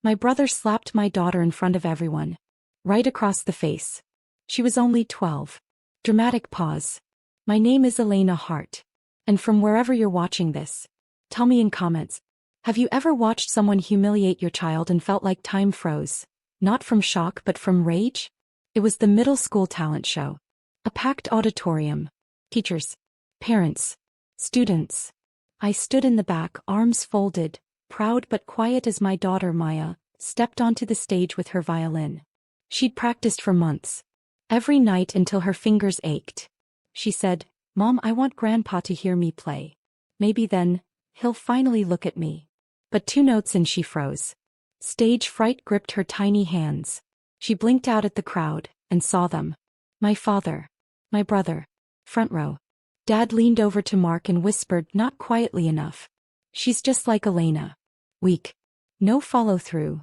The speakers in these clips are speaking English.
My brother slapped my daughter in front of everyone. Right across the face. She was only 12. Dramatic pause. My name is Elena Hart. And from wherever you're watching this, tell me in comments, have you ever watched someone humiliate your child and felt like time froze? Not from shock but from rage? It was the middle school talent show. A packed auditorium. Teachers. Parents. Students. I stood in the back, arms folded, proud but quiet as my daughter Maya stepped onto the stage with her violin. She'd practiced for months. Every night until her fingers ached. She said, "Mom, I want Grandpa to hear me play. Maybe then, he'll finally look at me." But 2 notes in she froze. Stage fright gripped her tiny hands. She blinked out at the crowd, and saw them. My father. My brother. Front row. Dad leaned over to Mark and whispered not quietly enough. "She's just like Elena. Weak. No follow-through."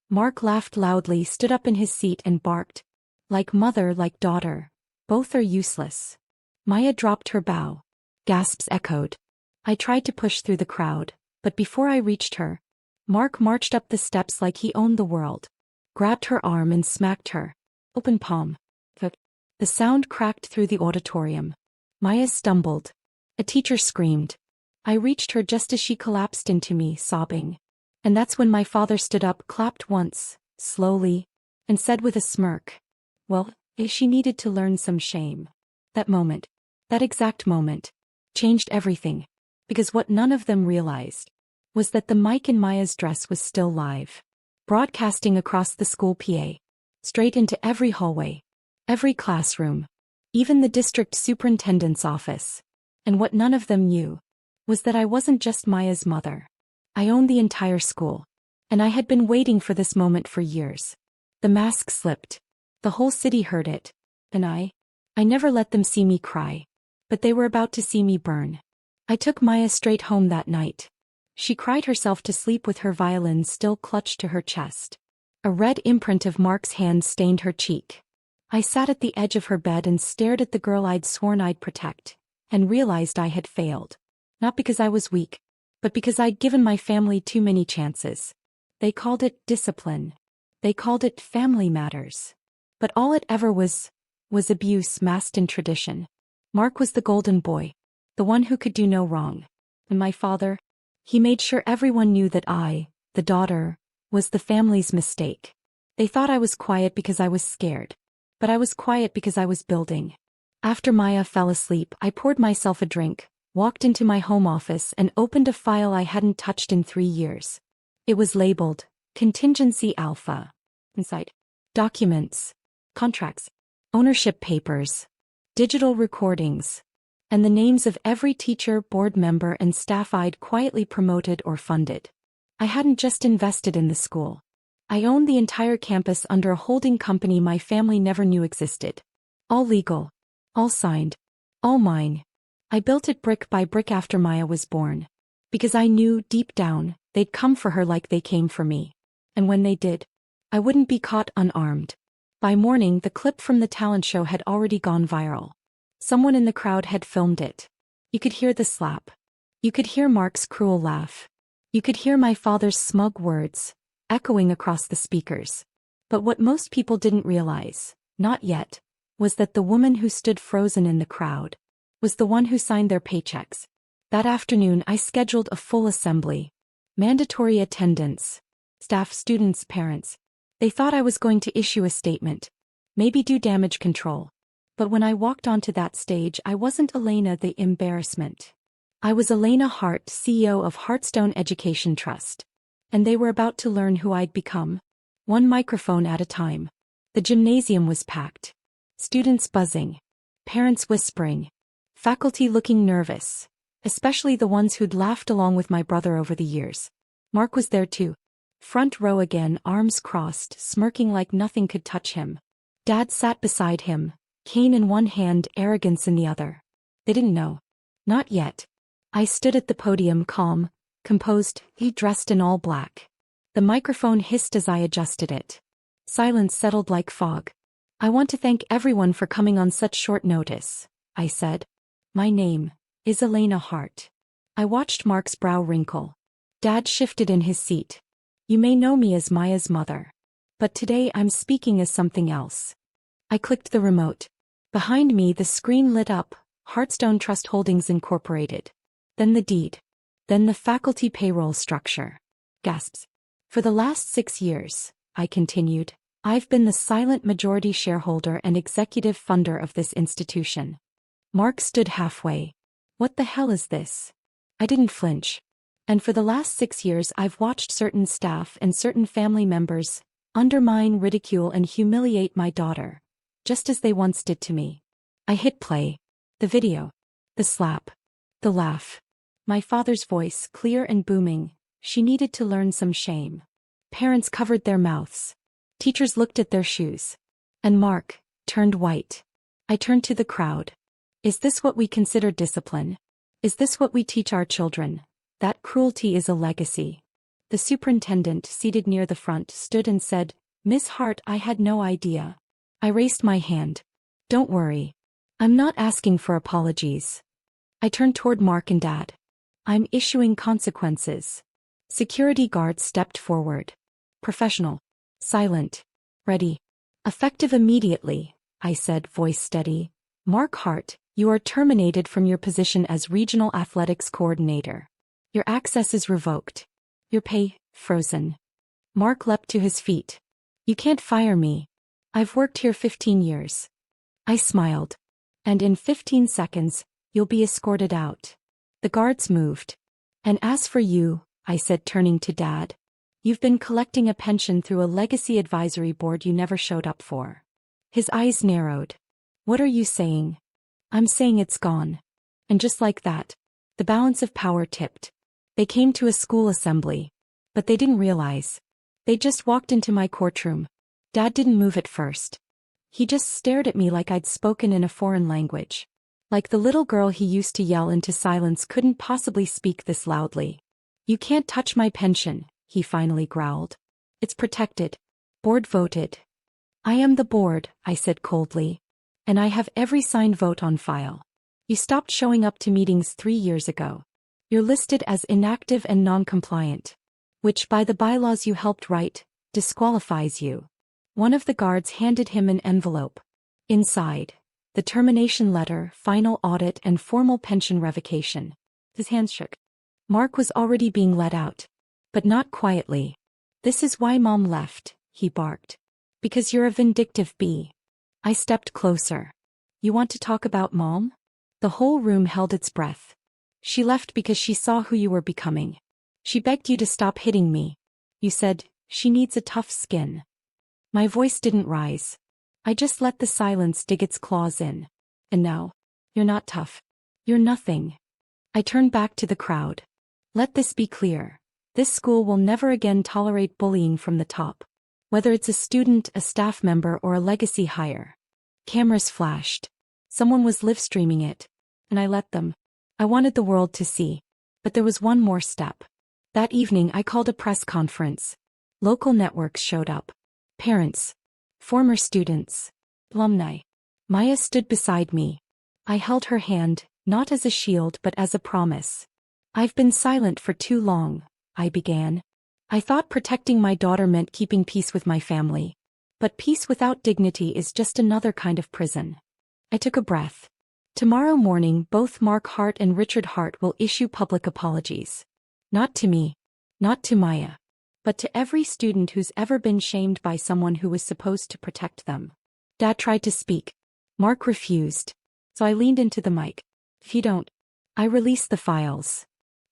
Mark laughed loudly, stood up in his seat and barked. "Like mother, like daughter. Both are useless." Maya dropped her bow. Gasps echoed. I tried to push through the crowd, but before I reached her, Mark marched up the steps like he owned the world. Grabbed her arm and smacked her. Open palm. The sound cracked through the auditorium. Maya stumbled. A teacher screamed. I reached her just as she collapsed into me, sobbing. And that's when my father stood up, clapped once, slowly, and said with a smirk, "Well, she needed to learn some shame." That moment, that exact moment, changed everything. Because what none of them realized was that the mic in Maya's dress was still live. Broadcasting across the school PA. Straight into every hallway. Every classroom. Even the district superintendent's office. And what none of them knew was that I wasn't just Maya's mother. I owned the entire school. And I had been waiting for this moment for years. The mask slipped. The whole city heard it. And I never let them see me cry. But they were about to see me burn. I took Maya straight home that night. She cried herself to sleep with her violin still clutched to her chest. A red imprint of Mark's hand stained her cheek. I sat at the edge of her bed and stared at the girl I'd sworn I'd protect, and realized I had failed. Not because I was weak, but because I'd given my family too many chances. They called it discipline. They called it family matters. But all it ever was abuse masked in tradition. Mark was the golden boy, the one who could do no wrong. And my father, he made sure everyone knew that I, the daughter, was the family's mistake. They thought I was quiet because I was scared. But I was quiet because I was building. After Maya fell asleep, I poured myself a drink, walked into my home office and opened a file I hadn't touched in 3 years. It was labeled, Contingency Alpha. Inside, documents, contracts, ownership papers, digital recordings, and the names of every teacher, board member and staff I'd quietly promoted or funded. I hadn't just invested in the school. I owned the entire campus under a holding company my family never knew existed. All legal. All signed. All mine. I built it brick by brick after Maya was born. Because I knew, deep down, they'd come for her like they came for me. And when they did, I wouldn't be caught unarmed. By morning, the clip from the talent show had already gone viral. Someone in the crowd had filmed it. You could hear the slap. You could hear Mark's cruel laugh. You could hear my father's smug words, echoing across the speakers. But what most people didn't realize, not yet, was that the woman who stood frozen in the crowd was the one who signed their paychecks. That afternoon I scheduled a full assembly. Mandatory attendance. Staff, students, parents. They thought I was going to issue a statement. Maybe do damage control. But when I walked onto that stage, I wasn't Elena the embarrassment. I was Elena Hart, CEO of Heartstone Education Trust. And they were about to learn who I'd become. One microphone at a time. The gymnasium was packed. Students buzzing. Parents whispering. Faculty looking nervous. Especially the ones who'd laughed along with my brother over the years. Mark was there too. Front row again, arms crossed, smirking like nothing could touch him. Dad sat beside him, cane in one hand, arrogance in the other. They didn't know. Not yet. I stood at the podium, calm, composed, he dressed in all black. The microphone hissed as I adjusted it. Silence settled like fog. I want to thank everyone for coming on such short notice, I said. My name is Elena Hart. I watched Mark's brow wrinkle. Dad shifted in his seat. You may know me as Maya's mother. But today I'm speaking as something else. I clicked the remote. Behind me the screen lit up, Heartstone Trust Holdings Incorporated. Then the deed. Then the faculty payroll structure. Gasps. For the last 6 years, I continued, I've been the silent majority shareholder and executive funder of this institution. Mark stood halfway. What the hell is this? I didn't flinch. And for the last 6 years I've watched certain staff and certain family members undermine, ridicule, and humiliate my daughter, just as they once did to me. I hit play. The video. The slap. The laugh. My father's voice, clear and booming. She needed to learn some shame. Parents covered their mouths. Teachers looked at their shoes. And Mark turned white. I turned to the crowd. Is this what we consider discipline? Is this what we teach our children? That cruelty is a legacy. The superintendent, seated near the front, stood and said, Miss Hart, I had no idea. I raised my hand. Don't worry. I'm not asking for apologies. I turned toward Mark and Dad. I'm issuing consequences. Security guards stepped forward. Professional. Silent. Ready. Effective immediately, I said, voice steady. Mark Hart, you are terminated from your position as Regional Athletics Coordinator. Your access is revoked. Your pay, frozen. Mark leapt to his feet. You can't fire me. I've worked here 15 years. I smiled. And in 15 seconds, you'll be escorted out. The guards moved. And as for you, I said, turning to Dad, you've been collecting a pension through a legacy advisory board you never showed up for. His eyes narrowed. What are you saying? I'm saying it's gone. And just like that, the balance of power tipped. They came to a school assembly. But they didn't realize. They just walked into my courtroom. Dad didn't move at first. He just stared at me like I'd spoken in a foreign language. Like the little girl he used to yell into silence couldn't possibly speak this loudly. You can't touch my pension, he finally growled. It's protected. Board voted. I am the board, I said coldly. And I have every signed vote on file. You stopped showing up to meetings 3 years ago. You're listed as inactive and non-compliant, which by the bylaws you helped write, disqualifies you. One of the guards handed him an envelope. Inside, the termination letter, final audit, and formal pension revocation. His hands shook. Mark was already being let out. But not quietly. This is why Mom left, he barked. Because you're a vindictive bee. I stepped closer. You want to talk about Mom? The whole room held its breath. She left because she saw who you were becoming. She begged you to stop hitting me. You said, she needs a tough skin. My voice didn't rise. I just let the silence dig its claws in. And now, you're not tough. You're nothing. I turned back to the crowd. Let this be clear. This school will never again tolerate bullying from the top. Whether it's a student, a staff member, or a legacy hire. Cameras flashed. Someone was live streaming it. And I let them. I wanted the world to see. But there was one more step. That evening I called a press conference. Local networks showed up. Parents. Former students. Alumni. Maya stood beside me. I held her hand, not as a shield but as a promise. I've been silent for too long, I began. I thought protecting my daughter meant keeping peace with my family. But peace without dignity is just another kind of prison. I took a breath. Tomorrow morning both Mark Hart and Richard Hart will issue public apologies. Not to me. Not to Maya. But to every student who's ever been shamed by someone who was supposed to protect them. Dad tried to speak. Mark refused. So I leaned into the mic. If you don't, I release the files.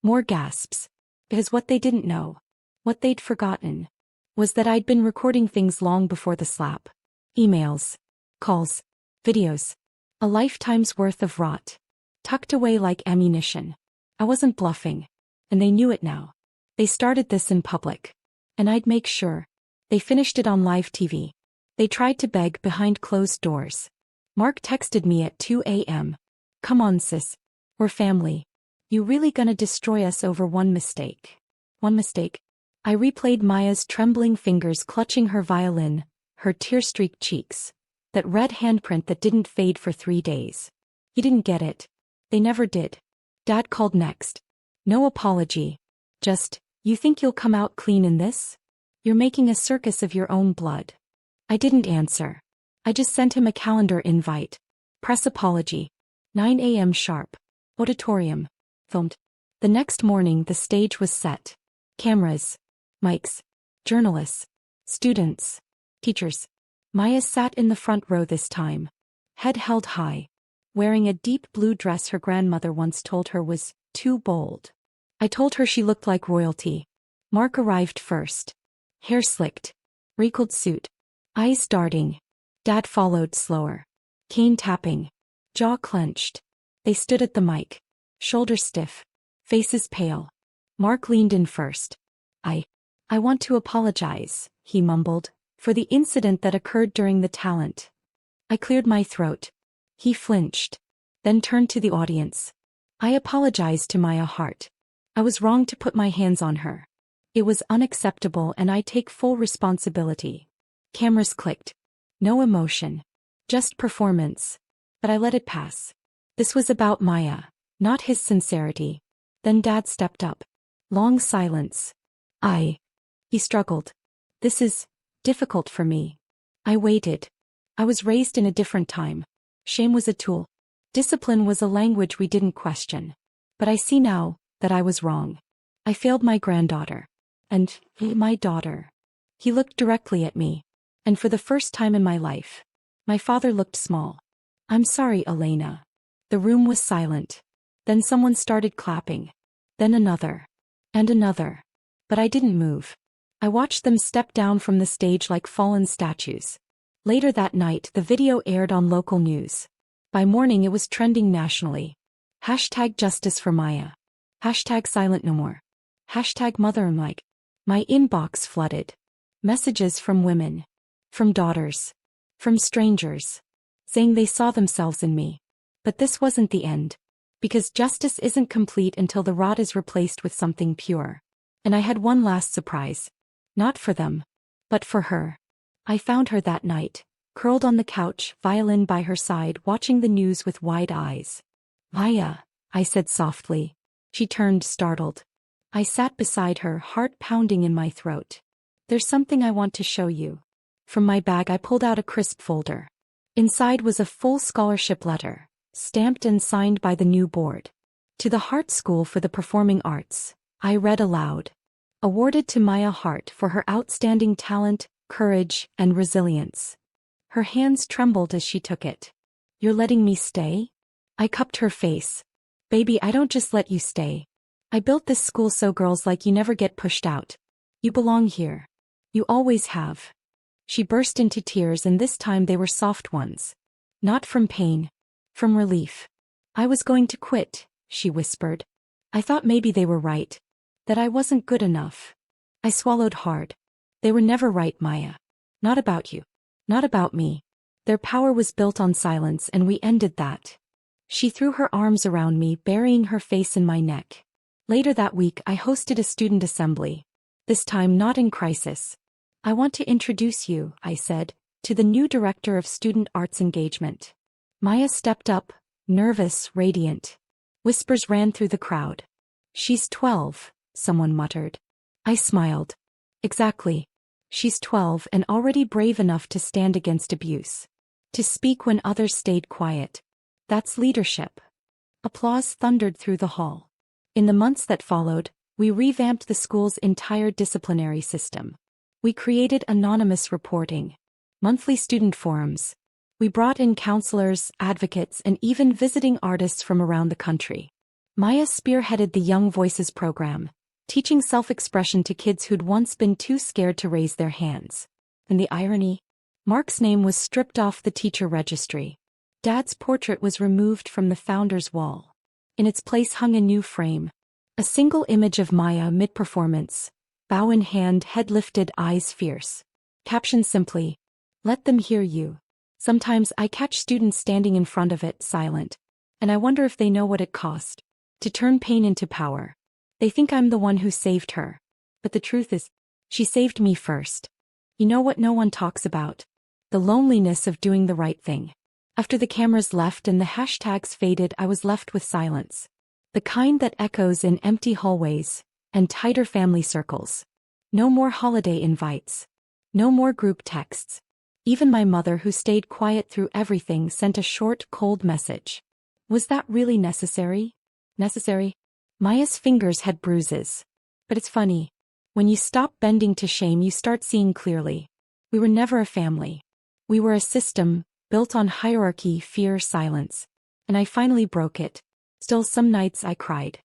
More gasps. Because what they didn't know, what they'd forgotten, was that I'd been recording things long before the slap. Emails. Calls. Videos. A lifetime's worth of rot. Tucked away like ammunition. I wasn't bluffing. And they knew it now. They started this in public. And I'd make sure. They finished it on live TV. They tried to beg behind closed doors. Mark texted me at 2 a.m. Come on, sis. We're family. You really gonna destroy us over one mistake? One mistake? I replayed Maya's trembling fingers clutching her violin, her tear-streaked cheeks. That red handprint that didn't fade for 3 days. He didn't get it. They never did. Dad called next. No apology. Just, you think you'll come out clean in this? You're making a circus of your own blood. I didn't answer. I just sent him a calendar invite. Press apology. 9 a.m. sharp. Auditorium. Filmed. The next morning the stage was set. Cameras. Mics. Journalists. Students. Teachers. Maya sat in the front row this time. Head held high. Wearing a deep blue dress her grandmother once told her was too bold. I told her she looked like royalty. Mark arrived first. Hair slicked. Wrinkled suit. Eyes darting. Dad followed slower. Cane tapping. Jaw clenched. They stood at the mic. Shoulders stiff. Faces pale. Mark leaned in first. I want to apologize, he mumbled, for the incident that occurred during the talent. I cleared my throat. He flinched. Then turned to the audience. I apologized to Maya Hart. I was wrong to put my hands on her. It was unacceptable and I take full responsibility. Cameras clicked. No emotion. Just performance. But I let it pass. This was about Maya, not his sincerity. Then Dad stepped up. Long silence. He struggled. This is difficult for me. I waited. I was raised in a different time. Shame was a tool. Discipline was a language we didn't question. But I see now that I was wrong. I failed my granddaughter. And my daughter. He looked directly at me. And for the first time in my life, my father looked small. I'm sorry, Elena. The room was silent. Then someone started clapping. Then another. And another. But I didn't move. I watched them step down from the stage like fallen statues. Later that night the video aired on local news. By morning it was trending nationally. #Justice for Maya. #Silent No More. #Mother and Mike. My inbox flooded. Messages from women. From daughters. From strangers. Saying they saw themselves in me. But this wasn't the end. Because justice isn't complete until the rod is replaced with something pure. And I had one last surprise. Not for them. But for her. I found her that night, curled on the couch, violin by her side, watching the news with wide eyes. Maya, I said softly. She turned, startled. I sat beside her, heart pounding in my throat. There's something I want to show you. From my bag I pulled out a crisp folder. Inside was a full scholarship letter, stamped and signed by the new board. To the Hart School for the Performing Arts, I read aloud. Awarded to Maya Hart for her outstanding talent, courage, and resilience. Her hands trembled as she took it. You're letting me stay? I cupped her face. Baby, I don't just let you stay. I built this school so girls like you never get pushed out. You belong here. You always have. She burst into tears, and this time they were soft ones. Not from pain. From relief. I was going to quit, she whispered. I thought maybe they were right. That I wasn't good enough. I swallowed hard. They were never right, Maya. Not about you. Not about me. Their power was built on silence, and we ended that. She threw her arms around me, burying her face in my neck. Later that week I hosted a student assembly. This time not in crisis. I want to introduce you, I said, to the new director of student arts engagement. Maya stepped up, nervous, radiant. Whispers ran through the crowd. She's 12, someone muttered. I smiled. Exactly. She's 12 and already brave enough to stand against abuse. To speak when others stayed quiet. That's leadership. Applause thundered through the hall. In the months that followed, we revamped the school's entire disciplinary system. We created anonymous reporting. Monthly student forums. We brought in counselors, advocates, and even visiting artists from around the country. Maya spearheaded the Young Voices program, teaching self-expression to kids who'd once been too scared to raise their hands. And the irony? Mark's name was stripped off the teacher registry. Dad's portrait was removed from the founder's wall. In its place hung a new frame. A single image of Maya mid-performance, bow in hand, head lifted, eyes fierce. Captioned simply, "Let them hear you." Sometimes I catch students standing in front of it, silent. And I wonder if they know what it cost. To turn pain into power. They think I'm the one who saved her. But the truth is, she saved me first. You know what no one talks about? The loneliness of doing the right thing. After the cameras left and the hashtags faded, I was left with silence. The kind that echoes in empty hallways and tighter family circles. No more holiday invites. No more group texts. Even my mother, who stayed quiet through everything, sent a short, cold message. Was that really necessary? Necessary? Maya's fingers had bruises. But it's funny. When you stop bending to shame, you start seeing clearly. We were never a family. We were a system, built on hierarchy, fear, silence. And I finally broke it. Still, some nights I cried.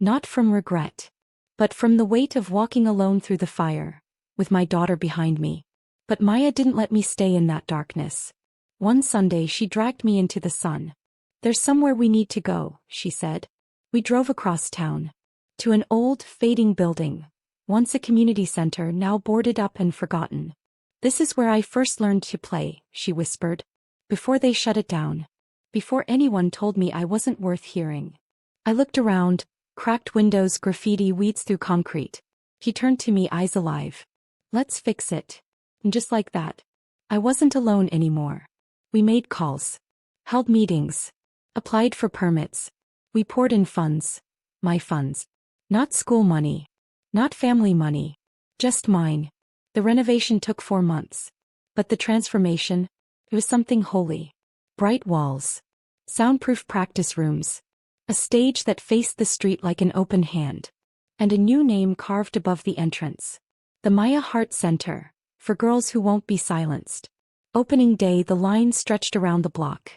Not from regret, but from the weight of walking alone through the fire, with my daughter behind me. But Maya didn't let me stay in that darkness. One Sunday she dragged me into the sun. "There's somewhere we need to go," she said. We drove across town. To an old, fading building, once a community center, now boarded up and forgotten. "This is where I first learned to play," she whispered. "Before they shut it down. Before anyone told me I wasn't worth hearing." I looked around. Cracked windows, graffiti, weeds through concrete. He turned to me, eyes alive. "Let's fix it." And just like that, I wasn't alone anymore. We made calls. Held meetings. Applied for permits. We poured in funds. My funds. Not school money. Not family money. Just mine. The renovation took 4 months. But the transformation, it was something holy. Bright walls. Soundproof practice rooms. A stage that faced the street like an open hand. And a new name carved above the entrance. The Maya Heart Center, for girls who won't be silenced. Opening day, the line stretched around the block.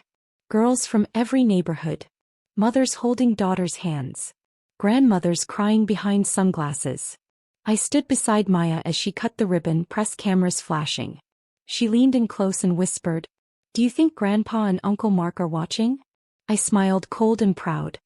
Girls from every neighborhood. Mothers holding daughters' hands. Grandmothers crying behind sunglasses. I stood beside Maya as she cut the ribbon, press cameras flashing. She leaned in close and whispered, "Do you think Grandpa and Uncle Mark are watching?" I smiled, cold and proud.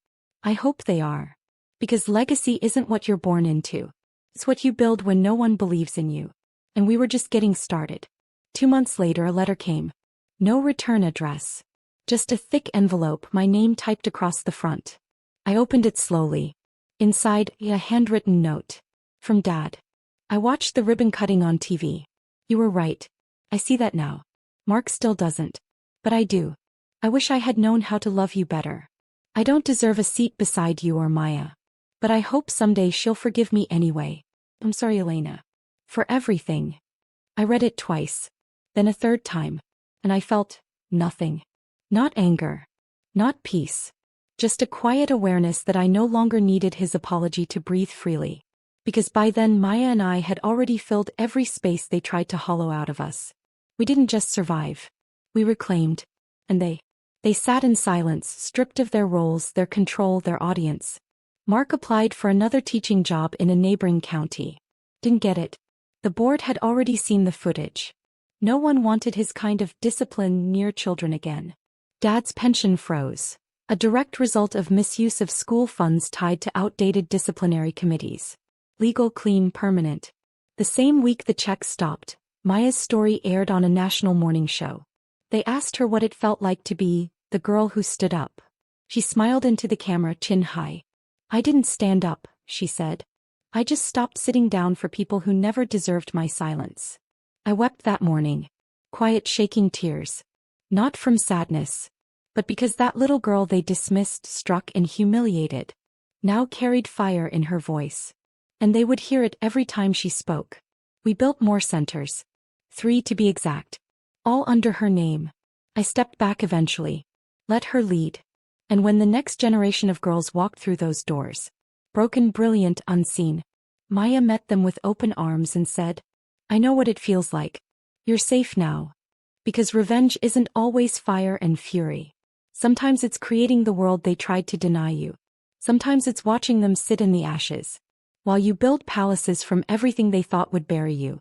I hope they are. Because legacy isn't what you're born into. It's what you build when no one believes in you. And we were just getting started. 2 months later, a letter came. No return address. Just a thick envelope, my name typed across the front. I opened it slowly. Inside, a handwritten note. From Dad. "I watched the ribbon cutting on TV. You were right. I see that now. Mark still doesn't. But I do. I wish I had known how to love you better. I don't deserve a seat beside you or Maya. But I hope someday she'll forgive me anyway. I'm sorry, Elena. For everything." I read it twice. Then a third time. And I felt nothing. Not anger. Not peace. Just a quiet awareness that I no longer needed his apology to breathe freely. Because by then Maya and I had already filled every space they tried to hollow out of us. We didn't just survive. We reclaimed. And they sat in silence, stripped of their roles, their control, their audience. Mark applied for another teaching job in a neighboring county. Didn't get it. The board had already seen the footage. No one wanted his kind of discipline near children again. Dad's pension froze. A direct result of misuse of school funds tied to outdated disciplinary committees. Legal, clean, permanent. The same week the checks stopped, Maya's story aired on a national morning show. They asked her what it felt like to be the girl who stood up. She smiled into the camera, chin high. "I didn't stand up," she said. "I just stopped sitting down for people who never deserved my silence." I wept that morning. Quiet, shaking tears. Not from sadness. But because that little girl they dismissed, struck, and humiliated, now carried fire in her voice. And they would hear it every time she spoke. We built more centers. 3 to be exact. All under her name. I stepped back eventually. Let her lead. And when the next generation of girls walked through those doors, broken, brilliant, unseen, Maya met them with open arms and said, "I know what it feels like. You're safe now." Because revenge isn't always fire and fury. Sometimes it's creating the world they tried to deny you. Sometimes it's watching them sit in the ashes, while you build palaces from everything they thought would bury you.